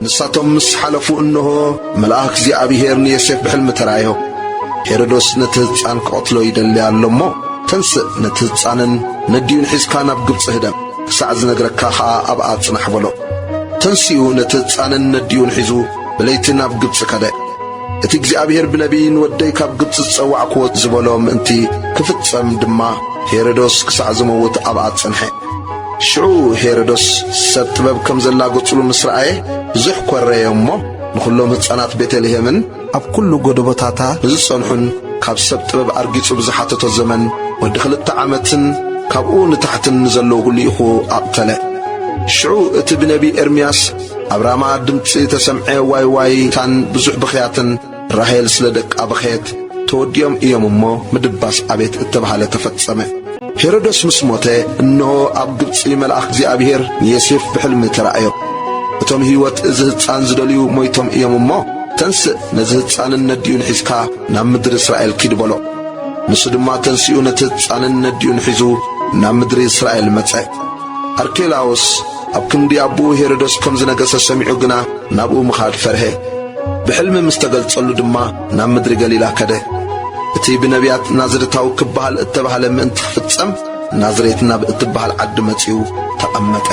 ንሳቶም ምስ ሓለፉ እንሆ መልአክ እግዚኣብሔር ንዮሴፍ ብሕልሚ ተራእዮ ሄሮድስ ነቲ ህፃን ክቀትሎ ይደልዩ ኣሎሞ ተንስእ ነቲ ህፃንን ነዲዩን ሒዝካ ናብ ግብፂ ህደም ክሳዕ ዝነግረካ ኸዓ ኣብ ኣጽናሕ በሎ ተንሲኡ ነቲ ህፃንን ነዲዩን ሒዙ ብለይቲ ናብ ግብፂ ከደ እቲ እግዚኣብሔር ብነቢይ ንወደይ ካብ ግብፂ ዝጸዋዕክዎ ዝበሎ ምእንቲ ክፍጸም ድማ ሄሮድስ ክሳዕ ዝመውት ኣብ ኣጽንሐ ሽዑ ሄሮድስ ሰብ ጥበብ ከም ዘላጐጽሉ ምስ ረአየ ብዙሕ ኰረየ እሞ ንኹሎም ህፃናት ቤተልሔምን ኣብ ኩሉ ጎደቦታታ ንዝጸንሑን ካብ ሰብ ጥበብ ኣርጊጹ ብዝሓተቶ ዘመን ወዲ 2 ዓመትን ካብኡ ንታሕትን ንዘለዉ ሁሉ ኢኹ ኣቕተለ ሽዑ እቲ ብነቢይ ኤርምያስ ኣብ ራማ ድምፂ ተሰምዐ ዋይ ዋይታን ብዙሕ ብኽያትን ራሔል ስለ ደቃ በኸየት ተወዲኦም እዮም እሞ ምድባስ ኣቤት እተባሃለ ተፈጸመ ሄሮድስ ምስ ሞተ እንሆ ኣብ ግብፂ መልአክ እግዚኣብሔር ንዮሴፍ ብሕልሚ ተራእዮ እቶም ህይወት እዚ ህፃን ዝደልዩ ሞይቶም እዮም እሞ ተንስእ ነዚ ህፃንን ነዲዩን ሒዝካ ናብ ምድሪ እስራኤል ኪድ በሎ ንሱ ድማ ተንሲኡ ነቲ ህፃንን ነዲዩን ሒዙ ናብ ምድሪ እስራኤል መጸ ኣርኬላዎስ ኣብ ክንዲ ኣቦኡ ሄሮድስ ከም ዝነገሰ ሰሚዑ ግና ናብኡ ምኻድ ፈርሄ ብሕልሚ ምስ ተገልጸሉ ድማ ናብ ምድሪ ገሊላ ከደ እቲ ብነቢያት ናዝሬታዊ ክበሃል እተባሃለ ምእንቲ ክፍጸም ናዝሬት ናብ እትበሃል ዓዲ መጺኡ ተቐመጠ